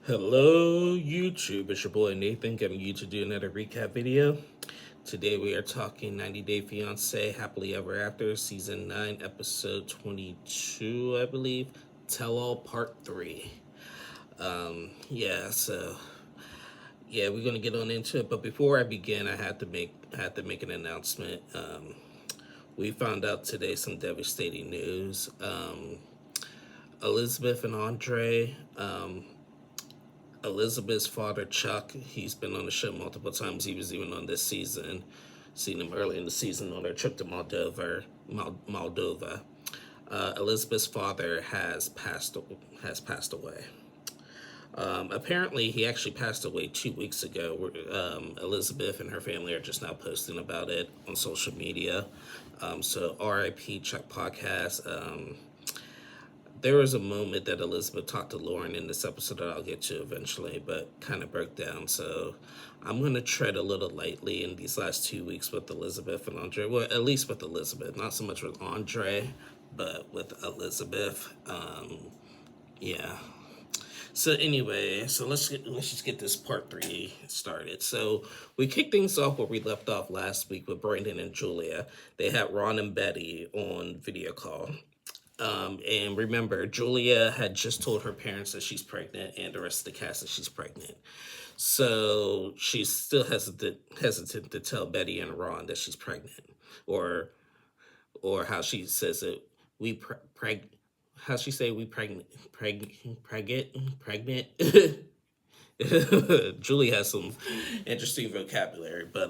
Hello YouTube, it's your boy Nathan coming you to do another recap video. Today we are talking 90 Day Fiancé Happily Ever After Season 9 Episode 22, I believe. Tell All Part 3. We're gonna get on into it, but before I begin I had to make an announcement. We found out today some devastating news. Elizabeth and Andre, Elizabeth's father, Chuck, he's been on the show multiple times. He was even on this season. Seen him early in the season on their trip to Moldova. Elizabeth's father has passed away. Apparently, he actually passed away 2 weeks ago. Elizabeth and her family are just now posting about it on social media. So R.I.P. Chuck Podcast. There was a moment that Elizabeth talked to Lauren in this episode that I'll get to eventually, but kind of broke down. So I'm going to tread a little lightly in these last 2 weeks with Elizabeth and Andre. Well, at least with Elizabeth, not so much with Andre, but with Elizabeth. Yeah. So anyway, let's just get this part 3 started. So we kicked things off where we left off last week with Brandon and Julia. They had Ron and Betty on video call. And remember, Julia had just told her parents that she's pregnant and the rest of the cast that she's pregnant. So she's still hesitant to tell Betty and Ron that she's pregnant, or how she says it, how she say we pregnant. Julie has some interesting vocabulary, but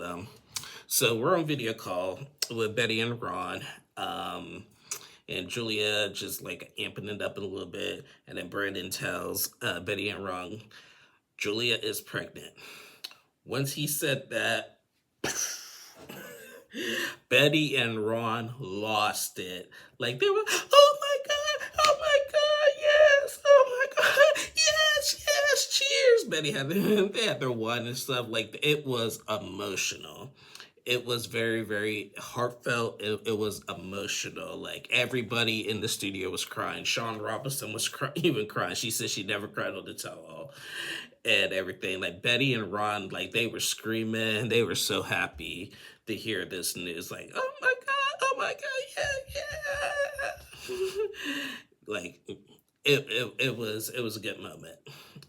so we're on video call with Betty and Ron. And Julia just like amping it up a little bit. And then Brandon tells Betty and Ron, Julia is pregnant. Once he said that, Betty and Ron lost it. Like they were, oh my God, yes, oh my God, yes, cheers. They had their wine and stuff. Like it was emotional. It was very, very heartfelt. It was emotional. Like everybody in the studio was crying. Sean Robinson was even crying. She said she never cried on the tell-all and everything. Like Betty and Ron, like they were screaming. They were so happy to hear this news. Like, oh my God, yeah. Like it was a good moment.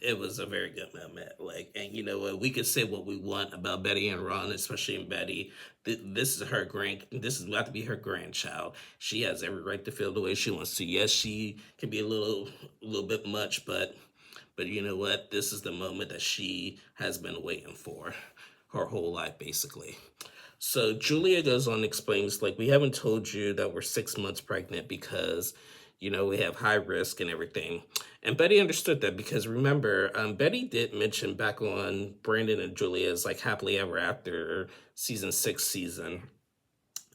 It was a very good moment. Like, and you know what? We could say what we want about Betty and Ron, especially in Betty. This is This is about to be her grandchild. She has every right to feel the way she wants to. Yes, she can be a little bit much, but you know what? This is the moment that she has been waiting for her whole life, basically. So Julia goes on and explains, like, we haven't told you that we're 6 months pregnant because, we have high risk and everything. And Betty understood that because remember, Betty did mention back on Brandon and Julia's like Happily Ever After season 6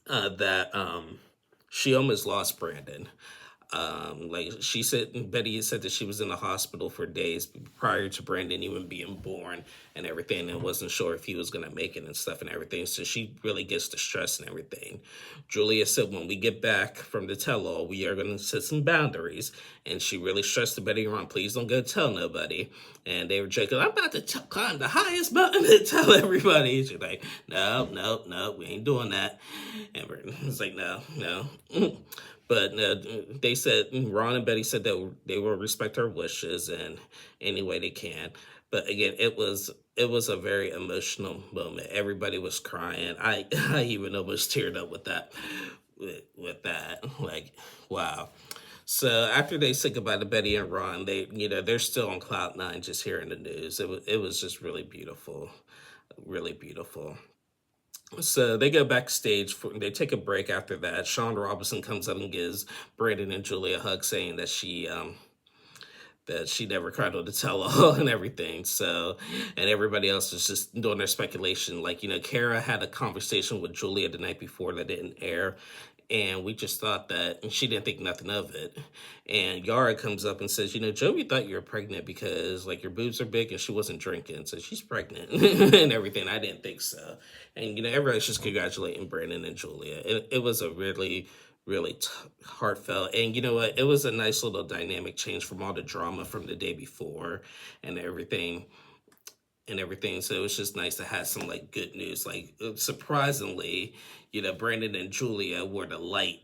that she almost lost Brandon. Like she said, Betty said that she was in the hospital for days prior to Brandon even being born and everything, and wasn't sure if he was going to make it and stuff and everything. So she really gets the stress and everything. Julia said, when we get back from the tell-all, we are going to set some boundaries. And she really stressed to Betty and Ron, please don't go tell nobody. And they were joking, I'm about to climb the highest mountain to tell everybody. She's like, no, we ain't doing that. And Brandon's like, no. But they said, Ron and Betty said that they will respect her wishes in any way they can. But again, it was a very emotional moment. Everybody was crying. I even almost teared up with that. With that, like, wow. So after they said goodbye to Betty and Ron, they're still on cloud nine, just hearing the news. It was just really beautiful, really beautiful. So they go backstage. They take a break after that. Sean Robinson comes up and gives Brandon and Julia a hug, saying that she never cried on the tell-all and everything. So, and everybody else is just doing their speculation. Like, Kara had a conversation with Julia the night before that didn't air. And we just thought that, and she didn't think nothing of it. And Yara comes up and says, Joey thought you were pregnant because, like, your boobs are big and she wasn't drinking. So she's pregnant and everything. I didn't think so. And, everybody's just congratulating Brandon and Julia. It was a really, really heartfelt. And you know what? It was a nice little dynamic change from all the drama from the day before and everything So it was just nice to have some like good news. Like surprisingly, Brandon and Julia were the light,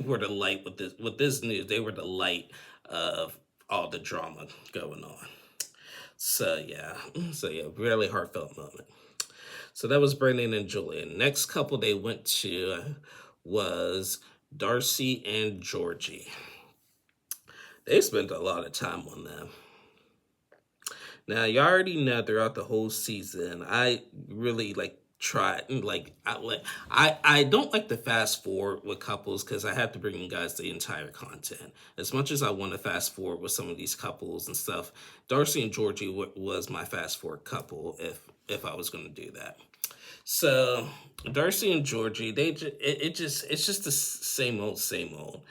were the light with this news. They were the light of all the drama going on. So yeah, really heartfelt moment. So that was Brandon and Julia. Next couple they went to was Darcy and Georgie. They spent a lot of time on them. Now you already know throughout the whole season, I really like try like I don't like to fast forward with couples because I have to bring you guys the entire content. As much as I want to fast forward with some of these couples and stuff, Darcy and Georgie was my fast forward couple if I was going to do that. So Darcy and Georgie, it's just the same old.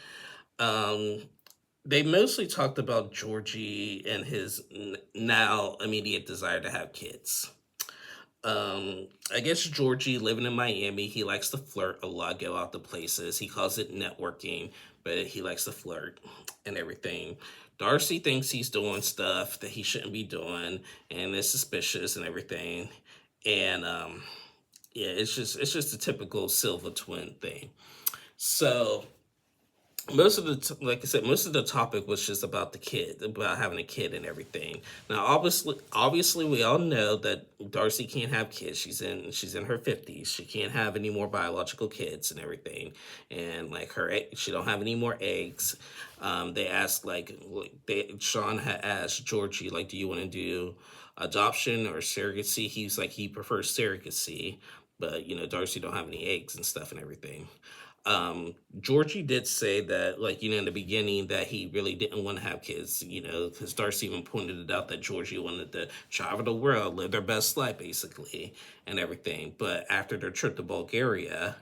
Um, they mostly talked about Georgie and his now immediate desire to have kids. I guess Georgie living in Miami, he likes to flirt a lot, go out to places. He calls it networking, but he likes to flirt and everything. Darcy thinks he's doing stuff that he shouldn't be doing and is suspicious and everything. And yeah, it's just a typical Silva twin thing. So most of like I said, most of the topic was just about the kid, about having a kid and everything. Now, obviously, we all know that Darcy can't have kids. She's in her 50s. She can't have any more biological kids and everything. And like she don't have any more eggs. They asked Sean had asked Georgie like, do you want to do adoption or surrogacy? He's like he prefers surrogacy, but Darcy don't have any eggs and stuff and everything. Georgie did say that, like, in the beginning that he really didn't want to have kids, because Darcy even pointed it out that Georgie wanted to travel the world, live their best life, basically, and everything. But after their trip to Bulgaria,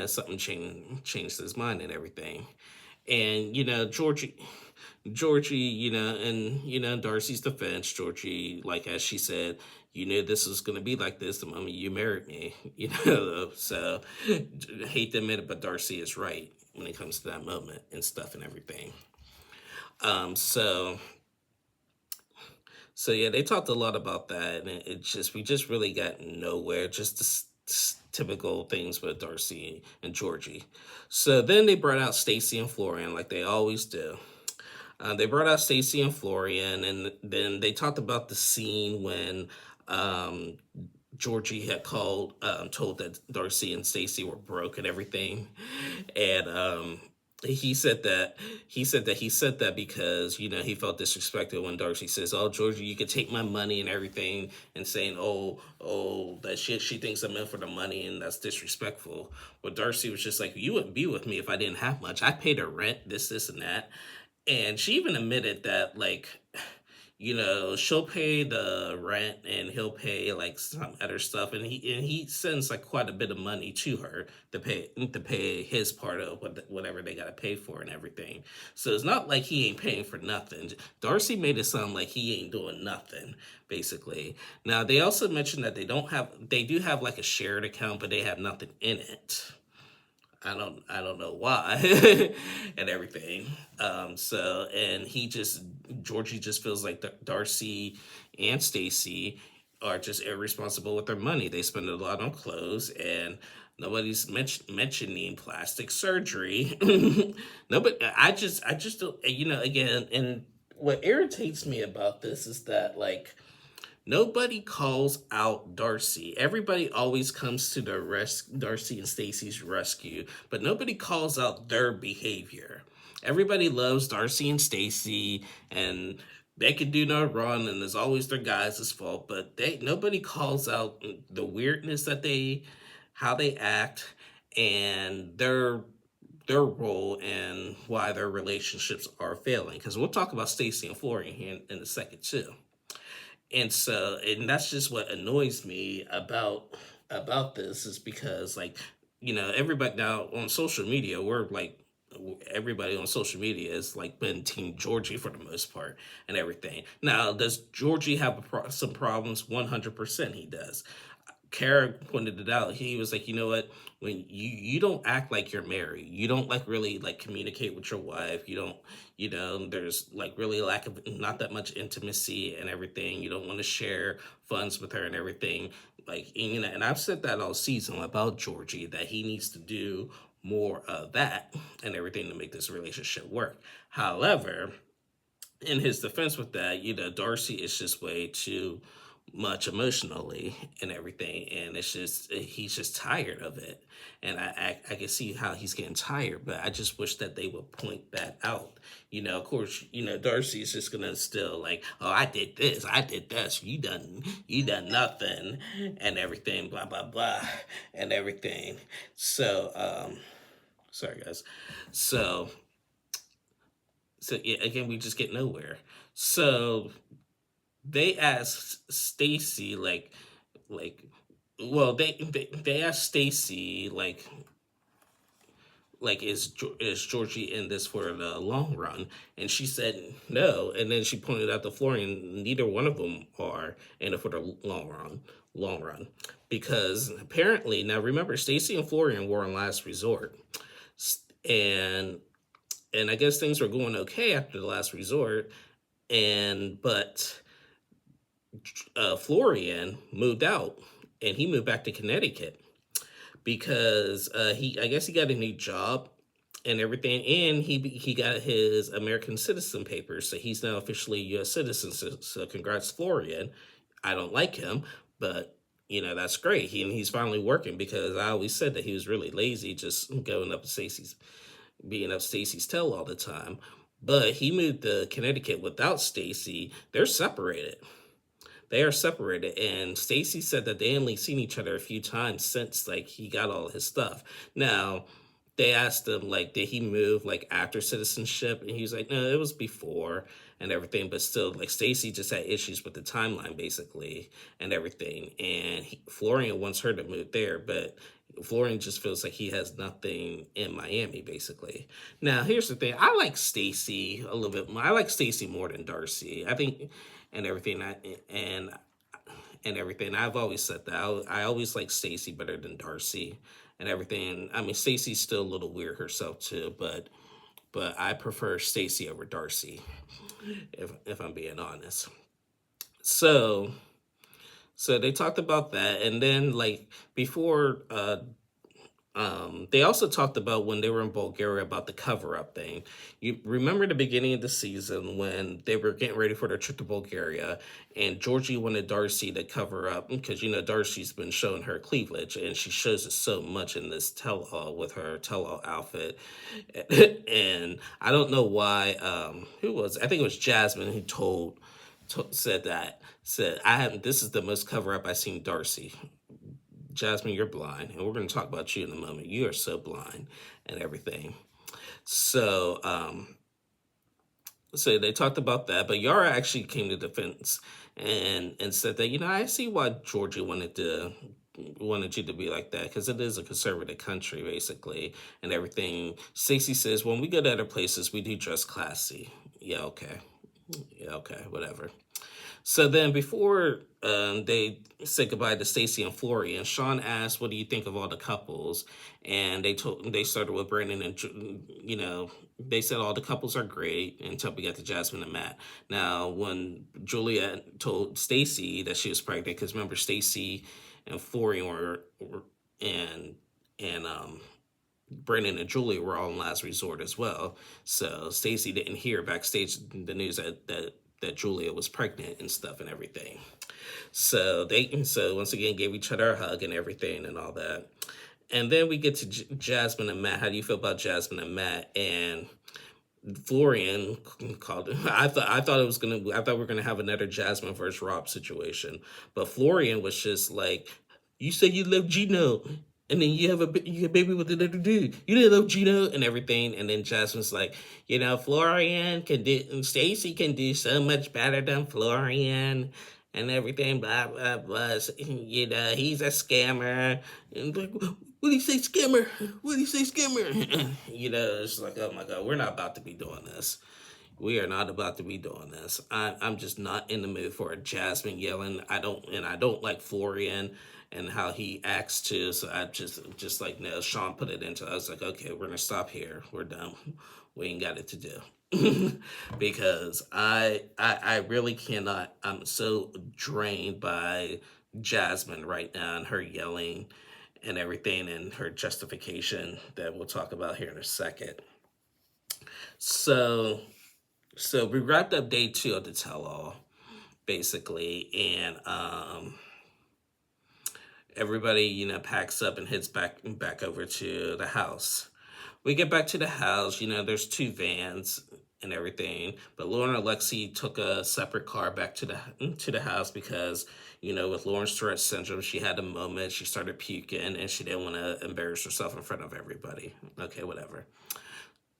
something changed his mind and everything. And, Georgie, and, Darcy's defense, Georgie, like, as she said, this was going to be like this the moment you married me, so I hate to admit it, but Darcy is right when it comes to that moment and stuff and everything. So yeah, they talked a lot about that, and we just really got nowhere, just typical things with Darcy and Georgie. So then they brought out Stacy and Florian like they always do. They brought out Stacy and Florian, and then they talked about the scene when Georgie had told that Darcy and Stacy were broke and everything, and he said that he said that because he felt disrespected when Darcy says, "Oh, Georgie, you could take my money and everything," and saying, "Oh, that she thinks I'm in for the money and that's disrespectful." But Darcy was just like, "You wouldn't be with me if I didn't have much. I paid her rent, this, and that." And she even admitted that, like, she'll pay the rent and he'll pay like some other stuff, and he sends like quite a bit of money to her to pay his part of whatever they gotta pay for and everything. So it's not like he ain't paying for nothing. Darcy made it sound like he ain't doing nothing, basically. Now they also mentioned that they do have like a shared account, but they have nothing in it. I don't know why and everything. And Georgie just feels like Darcy and Stacy are just irresponsible with their money. They spend a lot on clothes, and nobody's mentioning plastic surgery. Nobody. I just don't. Again, and what irritates me about this is that, like, nobody calls out Darcy. Everybody always comes to Darcy and Stacy's rescue, but nobody calls out their behavior. Everybody loves Darcy and Stacy, and they could do no wrong, and it's always their guys' fault. But nobody calls out the weirdness how they act, and their role and why their relationships are failing. Because we'll talk about Stacy and Florian here in a second too. And that's just what annoys me about this, is because, like, everybody now on social media, everybody on social media is like been Team Georgie for the most part and everything. Now, does Georgie have some problems? 100% he does. Kara pointed it out. He was like, you know what? When you don't act like you're married, you don't like really like communicate with your wife. You don't, there's like really lack of not that much intimacy and everything. You don't want to share funds with her and everything. Like, and I've said that all season about Georgie that he needs to do more of that and everything to make this relationship work. However, in his defense with that, Darcy is just way too much emotionally and everything, and it's just he's just tired of it, and I can see how he's getting tired, but I just wish that they would point that out. Of course, Darcy is just gonna still like, oh, I did this, you done nothing, and everything, blah blah blah, and everything. So, sorry guys. So yeah, again, we just get nowhere. So they asked Stacy like well they asked Stacy like is Georgie in this for the long run, and she said no, and then she pointed out to Florian neither one of them are in it for the long run, because apparently, now remember, Stacy and Florian were on last resort, and I guess things were going okay after the last resort, but Florian moved out, and he moved back to Connecticut because I guess he got a new job and everything, and he got his American citizen papers, so he's now officially a U.S. citizen. So congrats, Florian. I don't like him, but that's great. He's finally working, because I always said that he was really lazy, just going up Stacey's, being up Stacey's tail all the time. But he moved to Connecticut without Stacy. They're separated. They are separated, and Stacy said that they only seen each other a few times since like he got all his stuff. Now, they asked him like, did he move like after citizenship, and he was like, no, it was before and everything. But still, like, Stacy just had issues with the timeline basically and everything, and Florian wants her to move there, but Florian just feels like he has nothing in Miami, basically. Now, here's the thing: I like Stacy a little bit more. I like Stacy more than Darcy, I think, and everything. And everything. I've always said that. I always like Stacy better than Darcy and everything. I mean, Stacy's still a little weird herself too, but I prefer Stacy over Darcy, if I'm being honest. So they talked about that, and then like before they also talked about when they were in Bulgaria about the cover-up thing. You remember the beginning of the season when they were getting ready for their trip to Bulgaria, and Georgie wanted Darcy to cover up because Darcy's been showing her cleavage, and she shows it so much in this tell-all with her tell-all outfit. And I don't know why. Who was? I think it was Jasmine who said I haven't. This is the most cover-up I've seen Darcy. Jasmine, you're blind, and we're going to talk about you in a moment. You are so blind and everything. So, so they talked about that, but Yara actually came to defense and said that I see why Georgia wanted you to be like that, because it is a conservative country basically and everything. Stacey says when we go to other places, we do dress classy. Yeah, okay, whatever. So then before they said goodbye to Stacy and Florian, Sean asked, what do you think of all the couples? And they started with Brandon, and, they said all the couples are great until we got to Jasmine and Matt. Now, when Juliet told Stacy that she was pregnant, because remember, Stacy and Florian and Brandon and Julia were all in last resort as well. So Stacy didn't hear backstage the news that Julia was pregnant and stuff and everything. So once again gave each other a hug and everything and all that. And then we get to Jasmine and Matt. How do you feel about Jasmine and Matt? And Florian called it. I thought we were gonna have another Jasmine versus Rob situation, but Florian was just like, you say you love Gino, and then you have a baby with another dude. You didn't love Gino and everything. And then Jasmine's like, Florian can do, and Stacy can do so much better than Florian and everything, blah, blah, blah. He's a scammer. And like, what do you say, scammer? What do you say, scammer? It's like, oh my God, we're not about to be doing this. We are not about to be doing this. I'm just not in the mood for a Jasmine yelling. I don't like Florian and how he acts too. So I just like, no. Sean put it into. I was like, okay, we're gonna stop here. We're done. We ain't got it to do. Because I really cannot. I'm so drained by Jasmine right now and her yelling and everything and her justification that we'll talk about here in a second. So we wrapped up day two of the tell all, basically, and everybody, packs up and heads back over to the house. We get back to the house, there's two vans and everything, but Lauren and Lexi took a separate car back to the house because, with Lauren's Tourette syndrome, she had a moment, she started puking, and she didn't want to embarrass herself in front of everybody. Okay, whatever.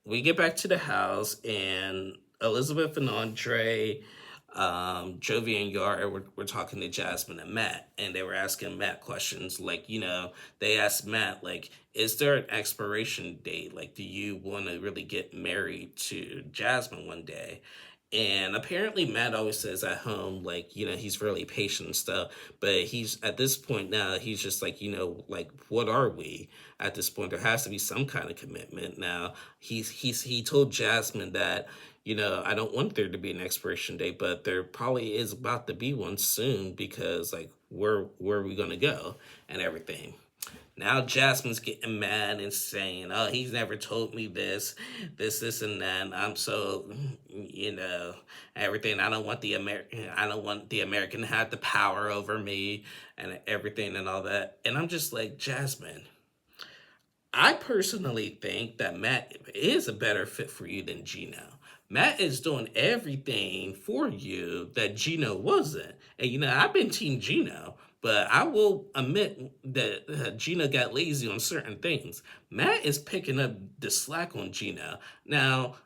We get back to the house, and Elizabeth and Andre, Jovi and Yara were talking to Jasmine and Matt, and they were asking Matt questions like, they asked Matt, like, is there an expiration date? Like, do you want to really get married to Jasmine one day? And apparently Matt always says at home, like, he's really patient and stuff. But he's at this point now, he's just like, like, what are we? At this point, there has to be some kind of commitment. Now, he told Jasmine that, I don't want there to be an expiration date, but there probably is about to be one soon because, like, where are we gonna go and everything. Now Jasmine's getting mad and saying, "Oh, he's never told me this, and that. And I'm so, everything. I don't want the American to have the power over me and everything and all that." And I'm just like, Jasmine, I personally think that Matt is a better fit for you than Gino. Matt is doing everything for you that Gino wasn't. And I've been Team Gino, but I will admit that Gino got lazy on certain things. Matt is picking up the slack on Gino. Now,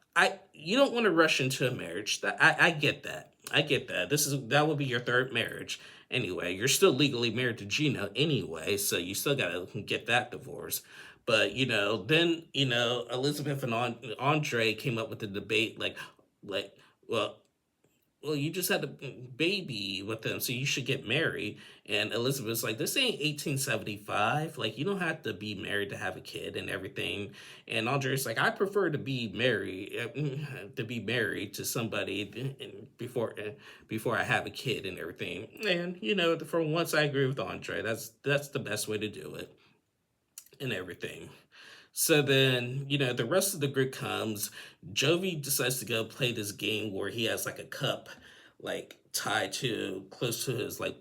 you don't want to rush into a marriage. I get that. I get that. That will be your third marriage. Anyway, you're still legally married to Gino anyway, so you still gotta get that divorce. But then Elizabeth and Andre came up with the debate like, well, you just had a baby with them, so you should get married. And Elizabeth's like, this ain't 1875. Like, you don't have to be married to have a kid and everything. And Andre's like, I prefer to be married to somebody before I have a kid and everything. And for once, I agree with Andre. That's the best way to do it and everything. So then, the rest of the group comes. Jovi decides to go play this game where he has like a cup, like tied to close to his like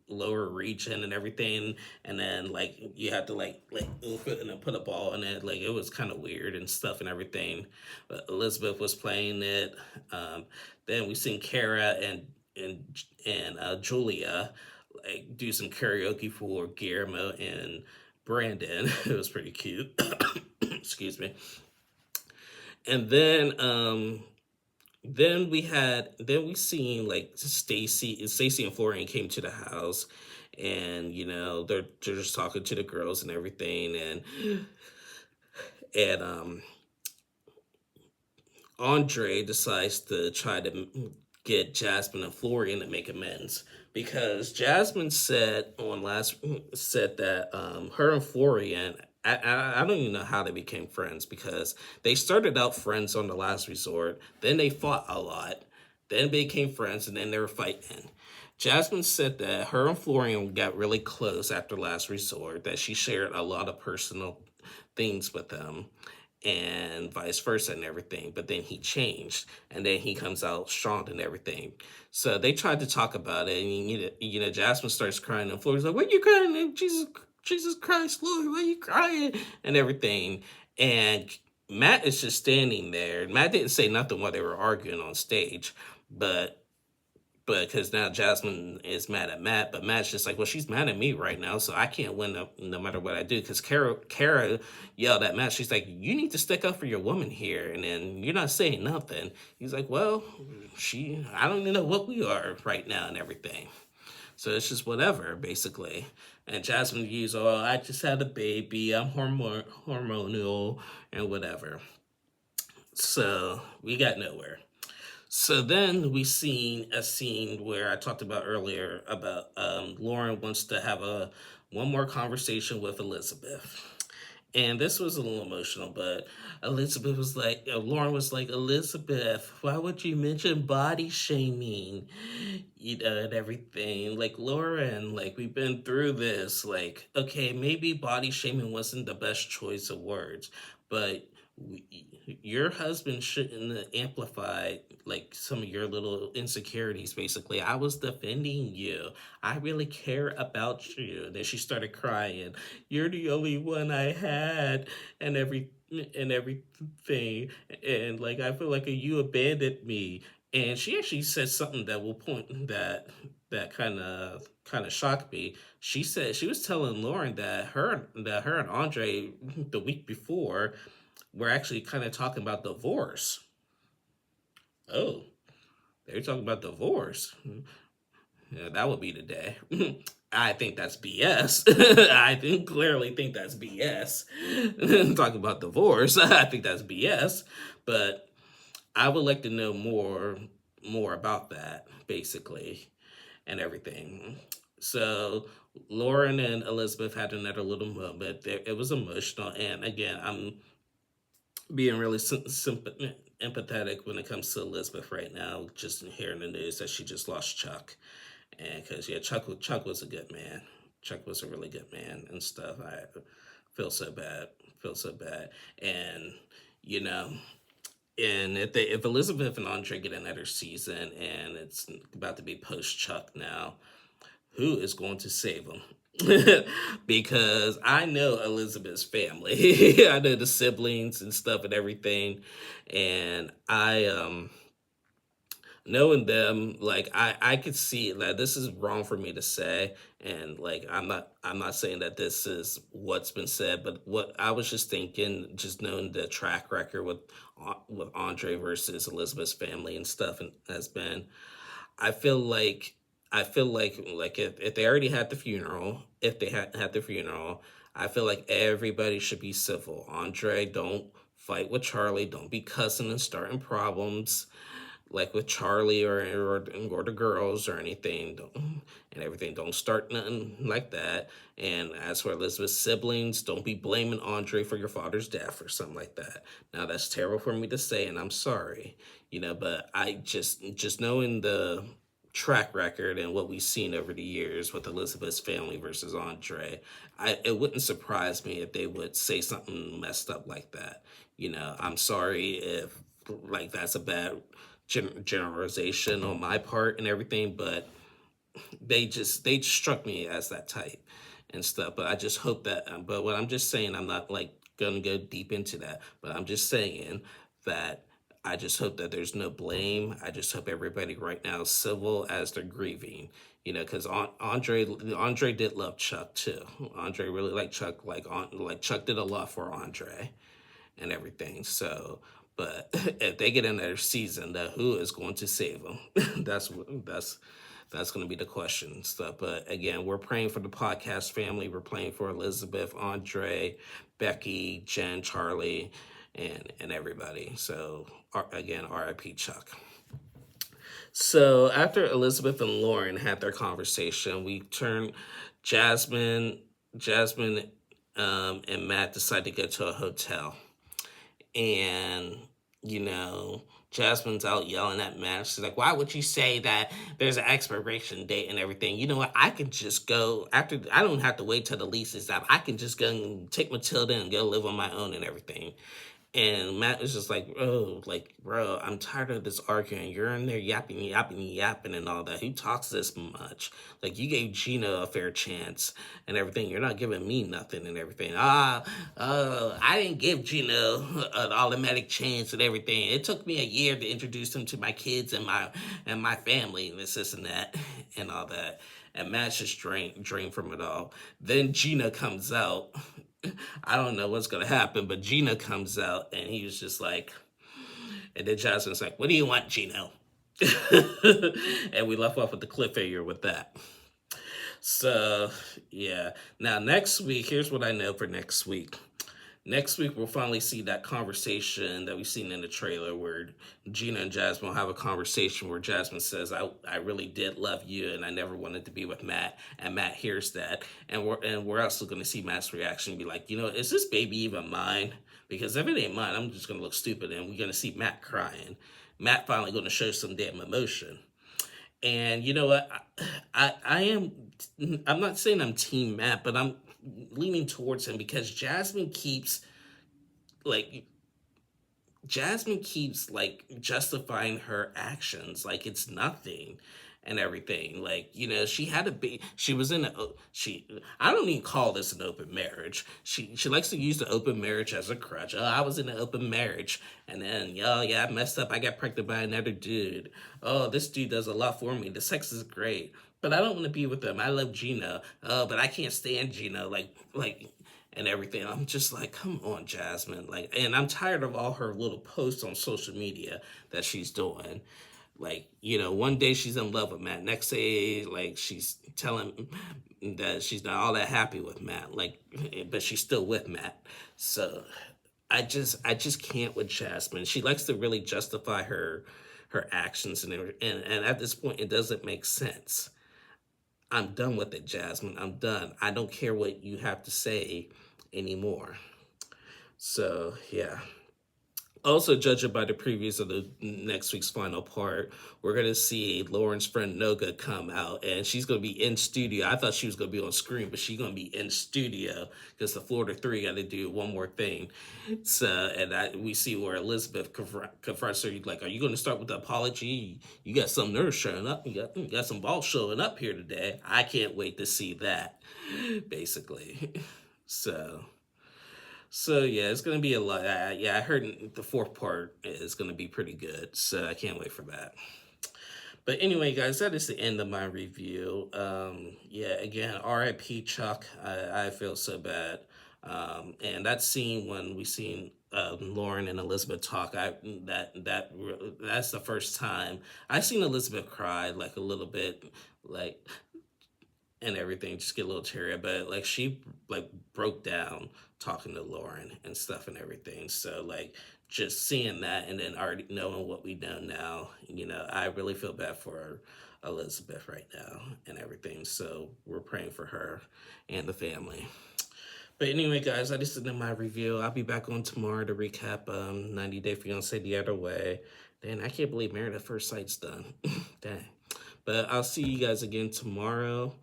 lower region and everything, and then like you have to like oof it and then put a ball in it. Like it was kind of weird and stuff and everything. But Elizabeth was playing it. Then we seen Kara and Julia like do some karaoke for Guillermo and Brandon. It was pretty cute. Excuse me. And then we seen like Stacy and Florian came to the house, and they're just talking to the girls and everything, and Andre decides to try to get Jasmine and Florian to make amends because Jasmine said that her and Florian, I don't even know how they became friends because they started out friends on the last resort, then they fought a lot, then became friends, and then they were fighting. Jasmine said that her and Florian got really close after last resort, that she shared a lot of personal things with them and vice versa and everything. But then he changed, and then he comes out strong and everything. So they tried to talk about it, and Jasmine starts crying, and Florian's like, "What are you crying? Jesus Christ, Lord, why are you crying?" and everything. And Matt is just standing there. Matt didn't say nothing while they were arguing on stage, but because now Jasmine is mad at Matt, but Matt's just like, well, she's mad at me right now, so I can't win no matter what I do. Because Kara yelled at Matt, she's like, you need to stick up for your woman here, and then you're not saying nothing. He's like, well, I don't even know what we are right now and everything. So it's just whatever, basically. And Jasmine views, oh, I just had a baby, I'm hormonal, and whatever. So we got nowhere. So then we seen a scene where I talked about earlier about Lauren wants to have a one more conversation with Elizabeth. And this was a little emotional, but Elizabeth was like, Lauren was like, Elizabeth, why would you mention body shaming, and everything? Like, Lauren, like, we've been through this. Like, okay, maybe body shaming wasn't the best choice of words, but your husband shouldn't have amplified like some of your little insecurities. Basically, I was defending you. I really care about you. And then she started crying. You're the only one I had, and everything. And like I feel like you abandoned me. And she actually said something that will point that kind of shocked me. She said she was telling Lauren that her and Andre the week before were actually kind of talking about divorce. Oh, they were talking about divorce. Yeah, that would be the day. I think that's BS. I think clearly think that's BS. Talking about divorce, I think that's BS. But I would like to know more about that, basically, and everything. So Lauren and Elizabeth had another little moment. It was emotional, and again, I'm being really empathetic when it comes to Elizabeth right now. Just hearing the news that she just lost Chuck, and because yeah, Chuck was a good man. Chuck was a really good man and stuff. I feel so bad, feel so bad, and you know, and if Elizabeth and Andre get another season, and it's about to be post Chuck now, who is going to save him? Because I know Elizabeth's family. I know the siblings and stuff and everything. And I knowing them, like I could see that this is wrong for me to say, and like I'm not saying that this is what's been said, but what I was just thinking, just knowing the track record with Andre versus Elizabeth's family and stuff and has been, I feel like I feel like if they already had the funeral, if they had the funeral, I feel like everybody should be civil. Andre, don't fight with Charlie. Don't be cussing and starting problems like with Charlie or the girls or anything. And everything. Don't start nothing like that. And as for Elizabeth's siblings, don't be blaming Andre for your father's death or something like that. Now that's terrible for me to say, and I'm sorry, but I just knowing the track record and what we've seen over the years with Elizabeth's family versus Andre, it wouldn't surprise me if they would say something messed up like that. I'm sorry if like that's a bad generalization on my part and everything, but they struck me as that type and stuff. But I just hope that. But what I'm just saying, I'm not like gonna go deep into that. But I'm just saying that I just hope that there's no blame. I just hope everybody right now is civil as they're grieving. Because Andre did love Chuck too. Andre really liked Chuck. Like Chuck did a lot for Andre and everything. So, but if they get another season, who is going to save them? That's going to be the question. So, but again, we're praying for the podcast family. We're praying for Elizabeth, Andre, Becky, Jen, Charlie, and everybody. So again, R.I.P. Chuck. So after Elizabeth and Lauren had their conversation, we turned Jasmine, and Matt decided to go to a hotel, and you know Jasmine's out yelling at Matt. She's like, why would you say that there's an expiration date and everything? You know what, I can just go after, I don't have to wait till the lease is up. I can just go and take Matilda and go live on my own and everything. And Matt was just like, bro, I'm tired of this arguing. You're in there yapping, yapping, yapping and all that. Who talks this much? Like, you gave Gina a fair chance and everything. You're not giving me nothing and everything. I didn't give Gina an automatic chance and everything. It took me a year to introduce him to my kids and my family and this and that and all that. And Matt's just drained from it all. Then Gina comes out. I don't know what's gonna happen, but Gina comes out and he was just like, and then Jasmine's like, what do you want, Gino? And we left off with the cliffhanger with that. So, yeah. Now, next week, here's what I know for next week. Next week, we'll finally see that conversation that we've seen in the trailer where Gina and Jasmine will have a conversation where Jasmine says, I really did love you and I never wanted to be with Matt. And Matt hears that. And we're also going to see Matt's reaction and be like, is this baby even mine? Because if it ain't mine, I'm just going to look stupid. And we're going to see Matt crying. Matt finally going to show some damn emotion. And you know what? I'm not saying I'm Team Matt, but I'm leaning towards him because like Jasmine keeps like justifying her actions like it's nothing and everything. Like, she had a she was in I don't even call this an open marriage. She likes to use the open marriage as a crutch. Oh, I was in an open marriage and then yeah, I messed up. I got pregnant by another dude. Oh, this dude does a lot for me. The sex is great. But I don't want to be with him. I love Gina. But I can't stand Gina. Like and everything. I'm just like, come on, Jasmine. Like, and I'm tired of all her little posts on social media that she's doing. Like, one day she's in love with Matt. Next day, like, she's telling that she's not all that happy with Matt. Like, but she's still with Matt. So I just can't with Jasmine. She likes to really justify her actions and at this point it doesn't make sense. I'm done with it, Jasmine. I'm done. I don't care what you have to say anymore. So, yeah. Also, judging by the previews of the next week's final part, we're going to see Lauren's friend Noga come out, and she's going to be in studio. I thought she was going to be on screen, but she's going to be in studio because the Florida Three got to do one more thing. So, and we see where Elizabeth confronts her. Like, are you going to start with the apology? You got some nerves showing up. You got some balls showing up here today. I can't wait to see that, basically. So yeah, it's gonna be a lot. Yeah, I heard the fourth part is gonna be pretty good, so I can't wait for that. But anyway, guys, that is the end of my review. Yeah, again, R.I.P. Chuck. I feel so bad. And that scene when we seen Lauren and Elizabeth talk, that's the first time I seen Elizabeth cry like a little bit, like and everything, just get a little teary, but like she like broke down talking to Lauren and stuff and everything. So like just seeing that and then already knowing what we know now, I really feel bad for Elizabeth right now and everything. So we're praying for her and the family. But anyway, guys, I just did my review. I'll be back on tomorrow to recap 90 Day Fiancé the other way. Then I can't believe Married at First Sight's done. Dang. But I'll see you guys again tomorrow.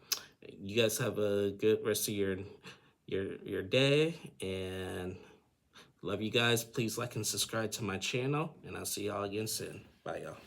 You guys have a good rest of your day, and love you guys. Please like and subscribe to my channel, and I'll see y'all again soon. Bye, y'all.